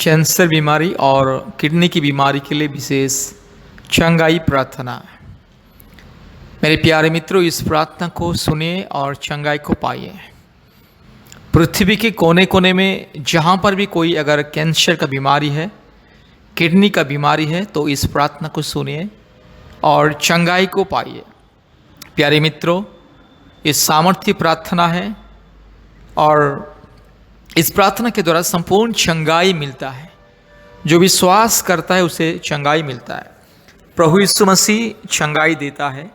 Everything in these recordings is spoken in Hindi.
कैंसर बीमारी और किडनी की बीमारी के लिए विशेष चंगाई प्रार्थना। मेरे प्यारे मित्रों, इस प्रार्थना को सुनिए और चंगाई को पाइए। पृथ्वी के कोने कोने में जहाँ पर भी कोई अगर कैंसर का बीमारी है, किडनी का बीमारी है, तो इस प्रार्थना को सुनिए और चंगाई को पाइए। प्यारे मित्रों, इस सामर्थ्य प्रार्थना है और इस प्रार्थना के द्वारा संपूर्ण चंगाई मिलता है। जो विश्वास करता है उसे चंगाई मिलता है। प्रभु यीशु मसीह चंगाई देता है,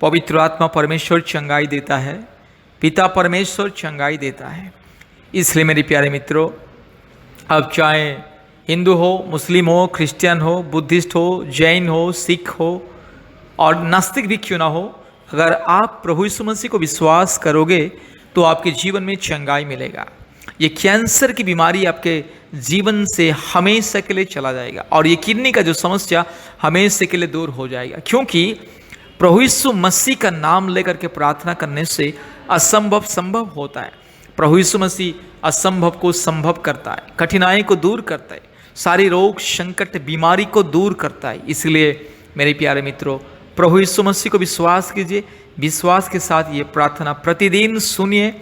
पवित्र आत्मा परमेश्वर चंगाई देता है, पिता परमेश्वर चंगाई देता है। इसलिए मेरे प्यारे मित्रों, अब चाहे हिंदू हो, मुस्लिम हो, क्रिश्चियन हो, बुद्धिस्ट हो, जैन हो, सिख हो और नास्तिक भी क्यों ना हो, अगर आप प्रभु यीशु मसीह को विश्वास करोगे तो आपके जीवन में चंगाई मिलेगा। ये कैंसर की बीमारी आपके जीवन से हमेशा के लिए चला जाएगा और ये किडनी का जो समस्या हमेशा के लिए दूर हो जाएगा, क्योंकि प्रभु यीशु मसीह का नाम लेकर के प्रार्थना करने से असंभव संभव होता है। प्रभु यीशु मसीह असंभव को संभव करता है, कठिनाई को दूर करता है, सारी रोग संकट बीमारी को दूर करता है। इसलिए मेरे प्यारे मित्रों, प्रभु यीशु मसीह को विश्वास कीजिए। विश्वास के साथ ये प्रार्थना प्रतिदिन सुनिए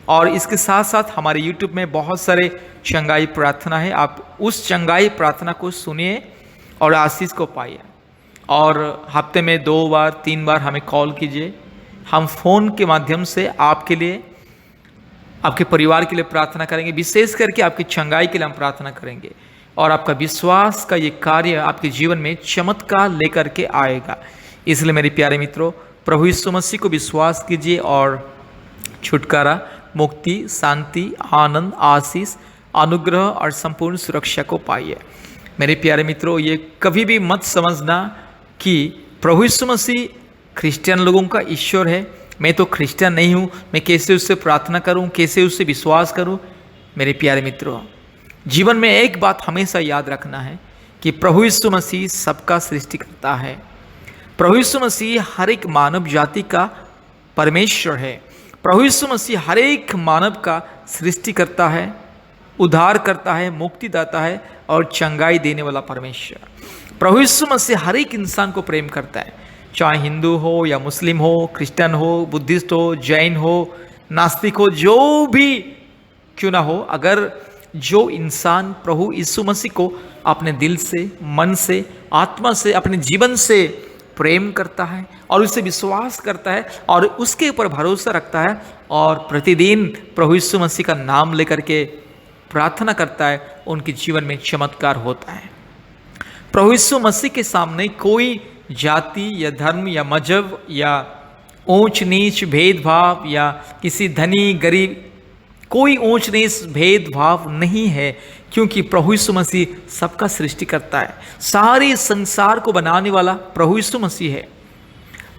और इसके साथ साथ हमारे YouTube में बहुत सारे चंगाई प्रार्थना है। आप उस चंगाई प्रार्थना को सुनिए और आशीष को पाइए। और हफ्ते में 2 बार 3 बार हमें कॉल कीजिए। हम फ़ोन के माध्यम से आपके लिए, आपके परिवार के लिए प्रार्थना करेंगे। विशेष करके आपकी चंगाई के लिए हम प्रार्थना करेंगे और आपका विश्वास का ये कार्य आपके जीवन में चमत्कार लेकर के आएगा। इसलिए मेरे प्यारे मित्रों, प्रभु यीशु मसीह को विश्वास कीजिए और छुटकारा, मुक्ति, शांति, आनंद, आशीष, अनुग्रह और संपूर्ण सुरक्षा को पाइए। मेरे प्यारे मित्रों, ये कभी भी मत समझना कि प्रभु यीशु मसीह क्रिश्चियन लोगों का ईश्वर है, मैं तो क्रिश्चियन नहीं हूँ, मैं कैसे उससे प्रार्थना करूँ, कैसे उससे विश्वास करूँ। मेरे प्यारे मित्रों, जीवन में एक बात हमेशा याद रखना है कि प्रभु यीशु मसीह सबका सृष्टिकर्ता है। प्रभु यीशु मसीह हर एक मानव जाति का परमेश्वर है। प्रभु यीशु मसीह हर एक मानव का सृष्टि करता है, उद्धार करता है, मुक्तिदाता है और चंगाई देने वाला परमेश्वर। प्रभु यीशु मसीह हर एक इंसान को प्रेम करता है, चाहे हिंदू हो या मुस्लिम हो, क्रिश्चियन हो, बुद्धिस्ट हो, जैन हो, नास्तिक हो, जो भी क्यों ना हो। अगर जो इंसान प्रभु यीशु मसीह को अपने दिल से, मन से, आत्मा से, अपने जीवन से प्रेम करता है और उसे विश्वास करता है और उसके ऊपर भरोसा रखता है और प्रतिदिन प्रभु यीशु मसीह का नाम लेकर के प्रार्थना करता है, उनके जीवन में चमत्कार होता है। प्रभु यीशु मसीह के सामने कोई जाति या धर्म या मजहब या ऊंच नीच भेदभाव या किसी धनी गरीब, कोई ऊंच नीच भेदभाव नहीं है, क्योंकि प्रभु यीशु मसीह सबका सृष्टि करता है। सारे संसार को बनाने वाला प्रभु यीशु मसीह है।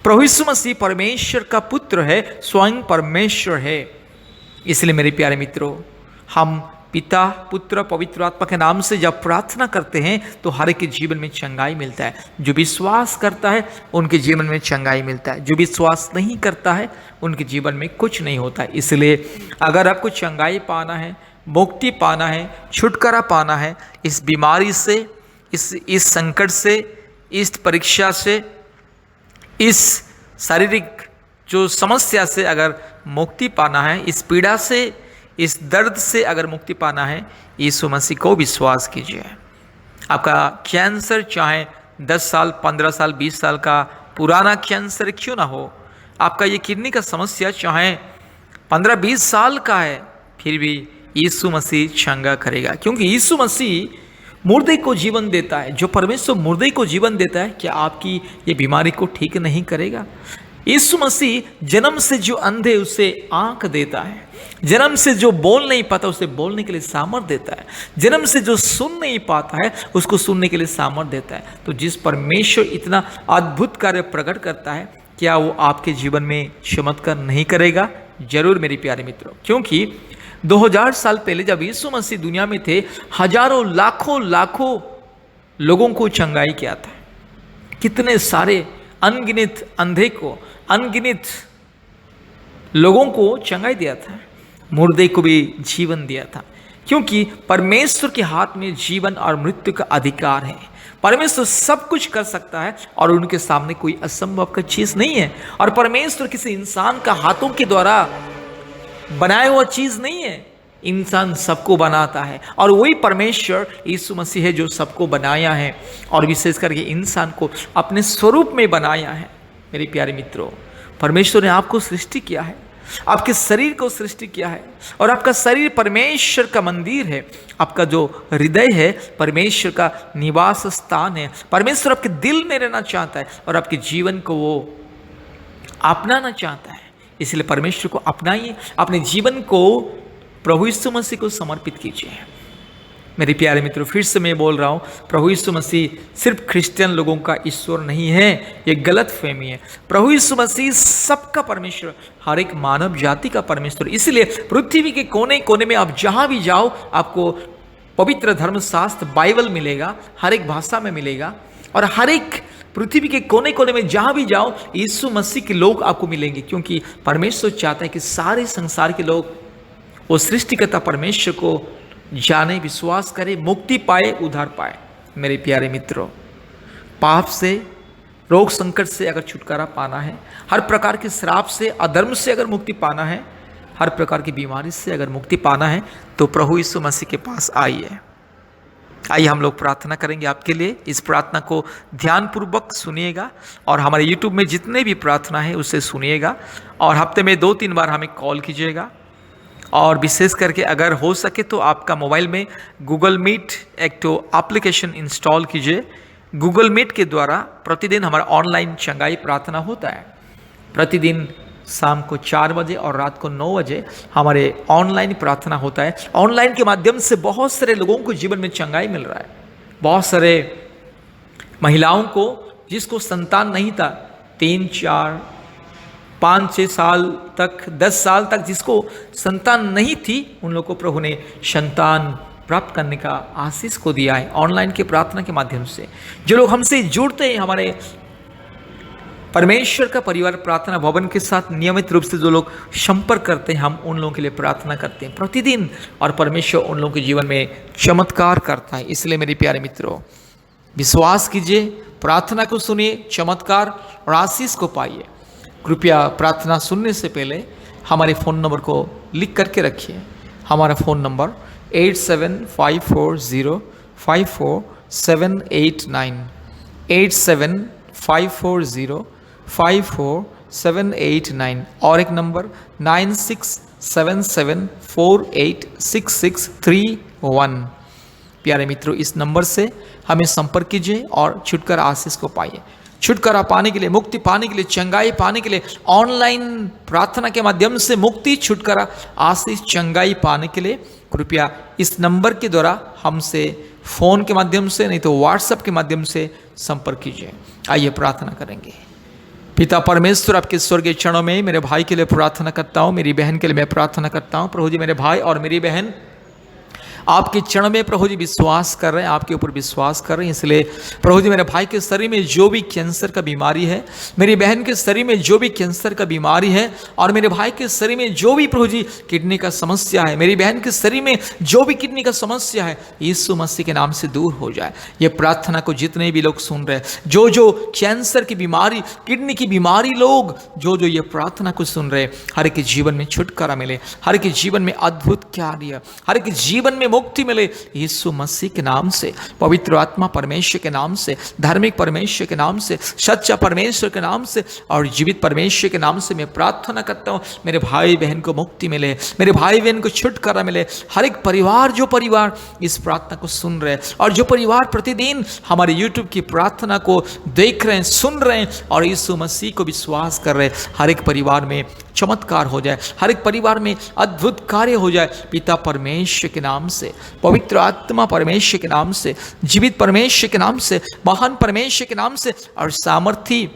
प्रभु यीशु मसीह परमेश्वर का पुत्र है, स्वयं परमेश्वर है। इसलिए मेरे प्यारे मित्रों, हम पिता, पुत्र, पवित्र आत्मा के नाम से जब प्रार्थना करते हैं तो हर एक के जीवन में चंगाई मिलता है। जो विश्वास करता है उनके जीवन में चंगाई मिलता है, जो विश्वास नहीं करता है उनके जीवन में कुछ नहीं होता है। इसलिए अगर आपको चंगाई पाना है, मुक्ति पाना है, छुटकारा पाना है, इस बीमारी से, इस संकट से, इस परीक्षा से, इस शारीरिक जो समस्या से अगर मुक्ति पाना है, इस पीड़ा से, इस दर्द से अगर मुक्ति पाना है, यीशु मसीह को विश्वास कीजिए। आपका कैंसर चाहे 10 साल, 15 साल, 20 साल का पुराना कैंसर क्यों ना हो, आपका ये किडनी का समस्या चाहे 15-20 साल का है, फिर भी यीशु मसीह चंगा करेगा, क्योंकि यीशु मसीह मुर्दे को जीवन देता है। जो परमेश्वर मुर्दे को जीवन देता है, क्या आपकी ये बीमारी को ठीक नहीं करेगा? यीशु मसीह जन्म से जो अंधे उसे आंख देता है, जन्म से जो बोल नहीं पाता उसे बोलने के लिए सामर्थ देता है, जन्म से जो सुन नहीं पाता है उसको सुनने के लिए सामर्थ देता है। तो जिस परमेश्वर इतना अद्भुत कार्य प्रकट करता है, क्या वो आपके जीवन में चमत्कार नहीं करेगा? जरूर मेरे प्यारे मित्रों, क्योंकि 2000 साल पहले जब यीशु मसीह दुनिया में थे, हजारों लाखों लोगों को चंगाई किया था। कितने सारे अनगिनत अंधे को, अनगिनत लोगों को चंगाई दिया था, मुर्दे को भी जीवन दिया था। क्योंकि परमेश्वर के हाथ में जीवन और मृत्यु का अधिकार है। परमेश्वर सब कुछ कर सकता है और उनके सामने कोई असंभव का चीज नहीं है। और परमेश्वर किसी इंसान का हाथों के द्वारा बनाया हुआ चीज नहीं है। इंसान सबको बनाता है और वही परमेश्वर यीशु मसीह है जो सबको बनाया है और विशेष करके इंसान को अपने स्वरूप में बनाया है। मेरे प्यारे मित्रों, परमेश्वर ने आपको सृष्टि किया है, आपके शरीर को सृष्टि किया है और आपका शरीर परमेश्वर का मंदिर है। आपका जो हृदय है परमेश्वर का निवास स्थान है। परमेश्वर आपके दिल में रहना चाहता है और आपके जीवन को वो अपनाना चाहता है। इसलिए परमेश्वर को अपनाइए, अपने जीवन को प्रभु यीशु मसीह को समर्पित कीजिए। मेरे प्यारे मित्रों, फिर से मैं बोल रहा हूँ, प्रभु यीशु मसीह सिर्फ क्रिश्चियन लोगों का ईश्वर नहीं है, ये गलत फहमी है। प्रभु यीशु मसीह सबका परमेश्वर, हर एक मानव जाति का परमेश्वर। इसलिए पृथ्वी के कोने कोने में आप जहाँ भी जाओ आपको पवित्र धर्मशास्त्र बाइबल मिलेगा, हर एक भाषा में मिलेगा और हर एक पृथ्वी के कोने कोने में जहाँ भी जाओ यीशु मसीह के लोग आपको मिलेंगे, क्योंकि परमेश्वर चाहता है कि सारे संसार के लोग वो सृष्टिकर्ता परमेश्वर को जाने, विश्वास करे, मुक्ति पाए, उद्धार पाए। मेरे प्यारे मित्रों, पाप से, रोग संकट से अगर छुटकारा पाना है, हर प्रकार के श्राप से, अधर्म से अगर मुक्ति पाना है, हर प्रकार की बीमारी से अगर मुक्ति पाना है, तो प्रभु यीशु मसीह के पास आइए। आइए हम लोग प्रार्थना करेंगे आपके लिए। इस प्रार्थना को ध्यानपूर्वक सुनिएगा और हमारे यूट्यूब में जितने भी प्रार्थना है उसे सुनिएगा और हफ्ते में 2-3 बार हमें कॉल कीजिएगा। और विशेष करके अगर हो सके तो आपका मोबाइल में गूगल मीट एक तो एप्लीकेशन इंस्टॉल कीजिए। गूगल मीट के द्वारा प्रतिदिन हमारा ऑनलाइन चंगाई प्रार्थना होता है। प्रतिदिन शाम को 4 बजे और रात को 9 बजे हमारे ऑनलाइन प्रार्थना होता है। ऑनलाइन के माध्यम से बहुत सारे लोगों को जीवन में चंगाई मिल रहा है। बहुत सारे महिलाओं को जिसको संतान नहीं था, 3, 4, 5-6 साल तक, 10 साल तक जिसको संतान नहीं थी, उन लोगों को प्रभु ने संतान प्राप्त करने का आशीष को दिया है ऑनलाइन के प्रार्थना के माध्यम से। जो लोग हमसे जुड़ते हैं, हमारे परमेश्वर का परिवार प्रार्थना भवन के साथ नियमित रूप से जो लोग संपर्क करते हैं, हम उन लोगों के लिए प्रार्थना करते हैं प्रतिदिन और परमेश्वर उन लोगों के जीवन में चमत्कार करता है। इसलिए मेरे प्यारे मित्रों, विश्वास कीजिए, प्रार्थना को सुनिए, चमत्कार और आशीष को पाइए। कृपया प्रार्थना सुनने से पहले हमारे फ़ोन नंबर को लिख करके रखिए। हमारा फ़ोन नंबर 8754054789, 8754054789 और एक नंबर 9677486631। प्यारे मित्रों, इस नंबर से हमें संपर्क कीजिए और छुटकारा आशीष को पाइए। छुटकारा पाने के लिए, मुक्ति पाने के लिए, चंगाई पाने के लिए, ऑनलाइन प्रार्थना के माध्यम से मुक्ति, छुटकारा, आशीष, चंगाई पाने के लिए कृपया इस नंबर के द्वारा हमसे फ़ोन के माध्यम से, नहीं तो व्हाट्सएप के माध्यम से संपर्क कीजिए। आइए प्रार्थना करेंगे। पिता परमेश्वर, आपके स्वर्गीय चरणों में मेरे भाई के लिए प्रार्थना करता हूँ, मेरी बहन के लिए मैं प्रार्थना करता हूँ। प्रभु जी, मेरे भाई और मेरी बहन आपके चरण में प्रभु जी विश्वास कर रहे हैं, आपके ऊपर विश्वास कर रहे हैं। इसलिए प्रभु जी, मेरे भाई के शरीर में जो भी कैंसर का बीमारी है, मेरी बहन के शरीर में जो भी कैंसर का बीमारी है और मेरे भाई के शरीर में जो भी प्रभु जी किडनी का समस्या है, मेरी बहन के शरीर में जो भी किडनी का समस्या है, यीशु मसीह के नाम से दूर हो जाए। ये प्रार्थना को जितने भी लोग सुन रहे हैं, जो जो कैंसर की बीमारी, किडनी की बीमारी लोग जो जो ये प्रार्थना को सुन रहे, हर एक जीवन में छुटकारा मिले, हर एक जीवन में अद्भुत कार्य, हर एक जीवन में मुक्ति मिले यीशु मसीह के नाम से, पवित्र आत्मा परमेश्वर के नाम से, धार्मिक परमेश्वर के नाम से, सच्चा परमेश्वर के नाम से और जीवित परमेश्वर के नाम से मैं प्रार्थना करता हूँ। मेरे भाई बहन को मुक्ति मिले, मेरे भाई बहन को छुटकारा मिले। हर एक परिवार, जो परिवार इस प्रार्थना को सुन रहे हैं और जो परिवार प्रतिदिन हमारे यूट्यूब की प्रार्थना को देख रहे हैं, सुन रहे हैं और यीशु मसीह को विश्वास कर रहे हैं, हर एक परिवार में चमत्कार हो जाए, हर एक परिवार में अद्भुत कार्य हो जाए। पिता परमेश्वर के नाम से, पवित्र आत्मा परमेश्वर के नाम से, जीवित परमेश्वर के नाम से, महान परमेश्वर के नाम से और सामर्थी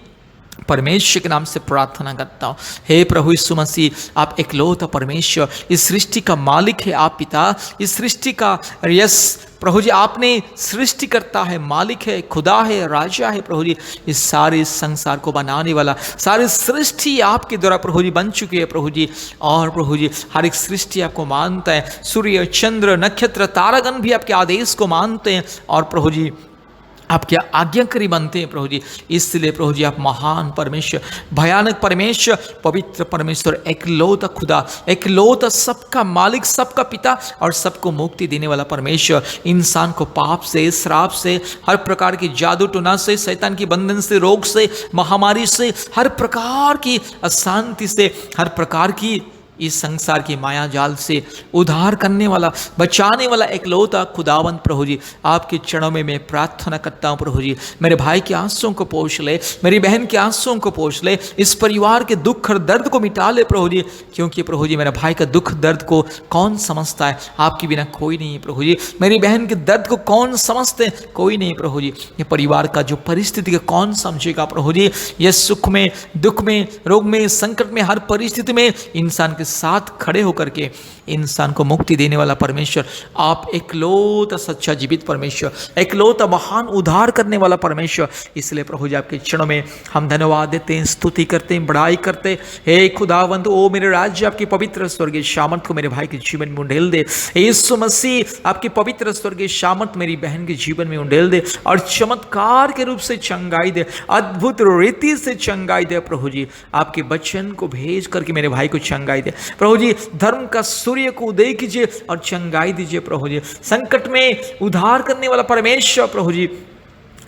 परमेश्वर के नाम से प्रार्थना करता हूँ। हे प्रभु यीशु मसीह, आप एकलौता परमेश्वर, इस सृष्टि का मालिक है आप पिता, इस सृष्टि का यस प्रभु जी आपने सृष्टि करता है, मालिक है, खुदा है, राजा है प्रभु जी, इस सारे संसार को बनाने वाला, सारी सृष्टि आपके द्वारा प्रभु जी बन चुकी है प्रभु जी। और प्रभु जी हर एक सृष्टि आपको मानता है, सूर्य चंद्र नक्षत्र तारागण भी आपके आदेश को मानते हैं और प्रभु जी आपके आज्ञाकारी बनते हैं प्रभु जी। इसलिए प्रभु जी आप महान परमेश्वर, भयानक परमेश्वर, पवित्र परमेश्वर, एकलौता खुदा, एकलौता सबका मालिक, सबका पिता और सबको मुक्ति देने वाला परमेश्वर, इंसान को पाप से, श्राप से, हर प्रकार की जादू टोना से, शैतान की बंधन से, रोग से, महामारी से, हर प्रकार की अशांति से, हर प्रकार की इस संसार की माया जाल से उद्धार करने वाला, बचाने वाला एकलौता खुदावंत प्रभु जी, आपके चरणों में मैं प्रार्थना करता हूँ प्रभु जी। मेरे भाई के आंसुओं को पोंछ ले, मेरी बहन के आंसुओं को पोंछ ले, इस परिवार के दुख और दर्द को मिटा ले प्रभु जी, क्योंकि प्रभु जी मेरे भाई का दुख दर्द को कौन समझता है, आपके बिना कोई नहीं है प्रभु जी। मेरी बहन के दर्द को कौन समझते हैं, कोई नहीं प्रभु जी। ये परिवार का जो परिस्थिति का कौन समझेगा प्रभु जी। ये सुख में, दुख में, रोग में, संकट में, हर परिस्थिति में इंसान के साथ खड़े होकर के इंसान को मुक्ति देने वाला परमेश्वर, आप एकलौता सच्चा जीवित परमेश्वर, एकलौता महान उद्धार करने वाला परमेश्वर। इसलिए प्रभु जी आपके चरणों में हम धन्यवाद देते हैं, स्तुति करते हैं, बड़ाई करते हैं। हे खुदावंत, ओ मेरे राज्य आपकी पवित्र स्वर्गीय सामर्थ को मेरे भाई के जीवन में उंडेल दे। यीशु मसीह आपकी पवित्र स्वर्गीय सामर्थ मेरी बहन के जीवन में उंडेल दे और चमत्कार के रूप से चंगाई दे, अद्भुत रीति से चंगाई दे प्रभु जी। आपके वचन को भेज करके मेरे भाई को चंगाई दे प्रभु जी। धर्म का सूर्य को उदय कीजिए और चंगाई दीजिए प्रभु जी। संकट में उद्धार करने वाला परमेश्वर प्रभु जी,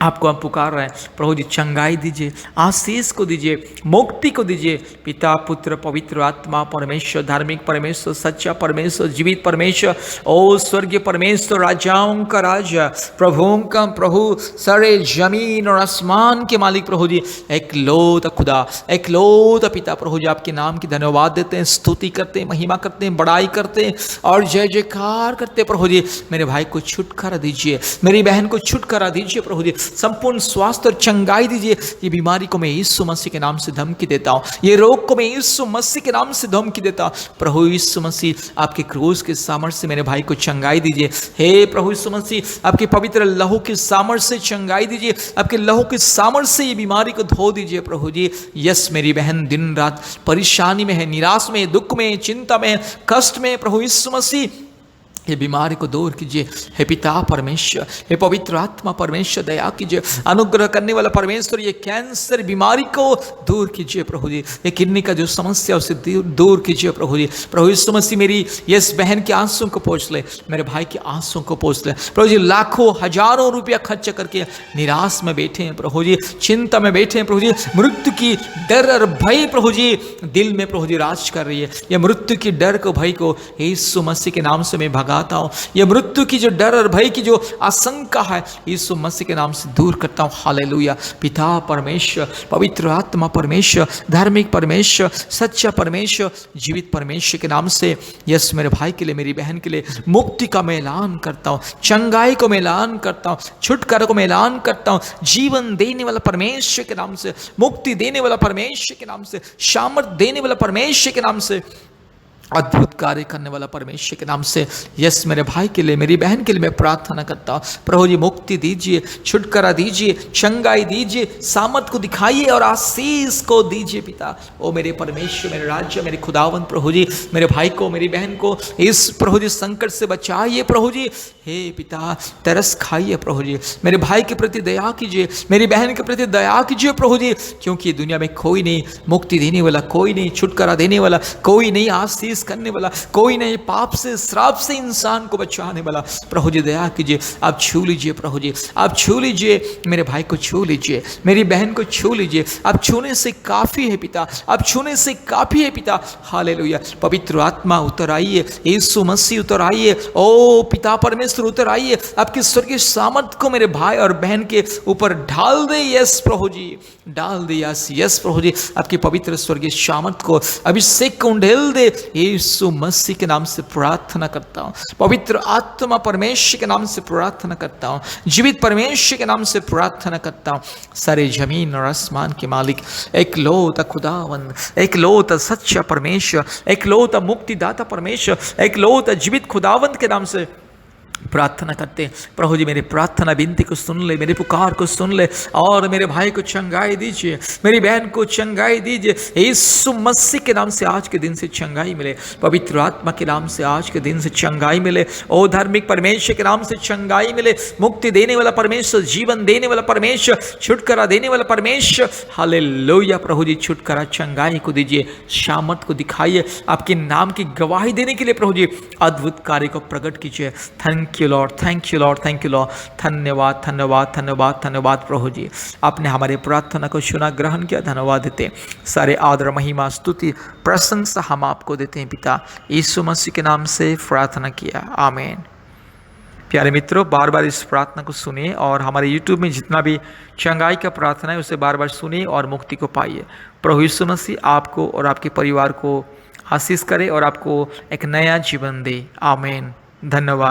आपको हम पुकार रहे हैं प्रभु जी, चंगाई दीजिए, आशीष को दीजिए, मुक्ति को दीजिए। पिता पुत्र पवित्र आत्मा परमेश्वर, धार्मिक परमेश्वर, सच्चा परमेश्वर, जीवित परमेश्वर, ओ स्वर्गीय परमेश्वर, राजाओं का राजा, प्रभुओं का प्रभु, सारे जमीन और आसमान के मालिक प्रभु जी, एकलौता खुदा, एकलौता पिता प्रभु जी, आपके नाम की धन्यवाद देते हैं, स्तुति करते हैं, महिमा करते हैं, बड़ाई करते हैं और जय जयकार करते प्रभु जी। मेरे भाई को छुटकारा दीजिए, मेरी बहन को छुटकारा दीजिए प्रभु जी, संपूर्ण स्वास्थ्य और चंगाई दीजिए। ये बीमारी को मैं यीशु मसीह के नाम से धमकी देता हूँ, ये रोग को मैं यीशु मसीह के नाम से धमकी देता हूँ। प्रभु यीशु मसीह आपके क्रूस के सामर्थ्य से मेरे भाई को चंगाई दीजिए। हे प्रभु यीशु मसीह आपके पवित्र लहू के सामर्थ्य से चंगाई दीजिए, आपके लहू के सामर्थ्य से ये बीमारी को धो दीजिए प्रभु जी। यस, मेरी बहन दिन रात परेशानी में है, निराश में, दुख में, चिंता में, कष्ट में, प्रभु यीशु मसीह ये बीमारी को दूर कीजिए। हे पिता परमेश्वर, हे पवित्र आत्मा परमेश्वर, दया कीजिए, अनुग्रह करने वाला परमेश्वर, ये कैंसर बीमारी को दूर कीजिए प्रभु जी। ये किडनी का जो समस्या उसे दूर कीजिए प्रभु जी। प्रभु यीशु मसीह मेरी यस बहन के आंसुओं को पोंछ ले, मेरे भाई के आंसुओं को पोंछ ले प्रभु जी। लाखों हजारों रुपया खर्च करके निराश में बैठे हैं प्रभु जी, चिंता में बैठे हैं प्रभु जी। मृत्यु की डर और भय प्रभु जी दिल में प्रभु जी राज कर रही है। ये मृत्यु की डर को, भय को यीशु मसीह के नाम से मैं भगाता हूं। ये मृत्यु की जो डर और भय की जो आशंका है यीशु मसीह के नाम से दूर करता हूं। हालेलुया। पिता परमेश्वर, पवित्र आत्मा परमेश्वर, धार्मिक परमेश्वर, सच्चा परमेश्वर, जीवित परमेश्वर के नाम से यस मेरे भाई के लिए, मेरी बहन के लिए मुक्ति का मैं ऐलान करता हूं, चंगाई को मैं ऐलान करता हूं, छुटकारा को मैं ऐलान करता हूं। जीवन देने वाला परमेश्वर के नाम से, मुक्ति देने वाला परमेश्वर के नाम से, सामर्थ देने वाला परमेश्वर के नाम से, अद्भुत कार्य करने वाला परमेश्वर के नाम से यस मेरे भाई के लिए, मेरी बहन के लिए मैं प्रार्थना करता हूँ। प्रभु जी मुक्ति दीजिए, छुटकारा दीजिए, चंगाई दीजिए, सामर्थ को दिखाइए और आशीष को दीजिए पिता। ओ मेरे परमेश्वर, मेरे राज्य, मेरे खुदावंत प्रभु जी, मेरे भाई को, मेरी बहन को इस प्रभु जी संकट से बचाइए प्रभु जी। हे पिता, तरस खाइए प्रभु जी, मेरे भाई के प्रति दया कीजिए, मेरी बहन के प्रति दया कीजिए प्रभु जी, क्योंकि दुनिया में कोई नहीं मुक्ति देने वाला, कोई नहीं छुटकारा देने वाला, कोई नहीं आशीष करने वाला, कोई नहीं पाप से, श्राप से इंसान को बचाने वाला। प्रभु जी दया कीजिए, आप छू लीजिए प्रभु जी, आप छू लीजिए, मेरे भाई को छू लीजिए, मेरी बहन को छू लीजिए। आप छूने से काफी है पिता, आप छूने से काफी है पिता। हालेलुया। पवित्र आत्मा उतर आइए, यीशु मसीह उतर आइए, ओ पिता परमेश्वर उतर आइए, आपके स्वर्गीय सामर्थ को मेरे भाई और बहन के ऊपर ढाल दे। यस प्रभु जी, डाल दे। यस यस प्रभु जी, आपकी पवित्र स्वर्गीय सामर्थ को, अभिषेक को उंडेल दे यीशु मसीह के नाम से प्रार्थना करता हूँ। पवित्र आत्मा परमेश्वर के नाम से प्रार्थना करता हूँ। जीवित परमेश्वर के नाम से प्रार्थना करता हूँ। सारे जमीन और आसमान के मालिक, एक लौता खुदावंद, एक लौता सच्चा परमेश्वर, एक लौता मुक्तिदाता परमेश्वर, एक लौता जीवित खुदावंद के नाम से प्रार्थना करते हैं। प्रभु जी मेरी प्रार्थना विनती को सुन ले, मेरी पुकार को सुन ले और मेरे भाई को चंगाई दीजिए, मेरी बहन को चंगाई दीजिए। यीशु मसीह के नाम से आज के दिन से चंगाई मिले, पवित्र आत्मा के नाम से आज के दिन से चंगाई मिले, ओ धार्मिक परमेश्वर के नाम से चंगाई मिले। मुक्ति देने वाला परमेश्वर, जीवन देने वाला परमेश्वर, छुटकारा देने वाला परमेश्वर, हालेलुया। प्रभु जी छुटकारा चंगाई को दीजिए, शामत को दिखाइए, आपके नाम की गवाही देने के लिए प्रभु जी अद्भुत कार्य को प्रकट कीजिए। Thank you Lord, thank you Lord, thank you Lord. धन्यवाद धन्यवाद धन्यवाद धन्यवाद प्रभु जी, आपने हमारे प्रार्थना को सुना, ग्रहण किया। धन्यवाद देते हैं, सारे आदर महिमा स्तुति प्रशंसा हम आपको देते हैं पिता, यीशु मसीह के नाम से प्रार्थना किया, आमीन। प्यारे मित्रों, बार बार इस प्रार्थना को सुनिए और हमारे यूट्यूब में जितना भी चंगाई का प्रार्थना है उसे बार बार सुनिए और मुक्ति को पाइए। प्रभु यीशु मसीह आपको और आपके परिवार को आशीष करे और आपको एक नया जीवन दे, आमीन। धन्यवाद।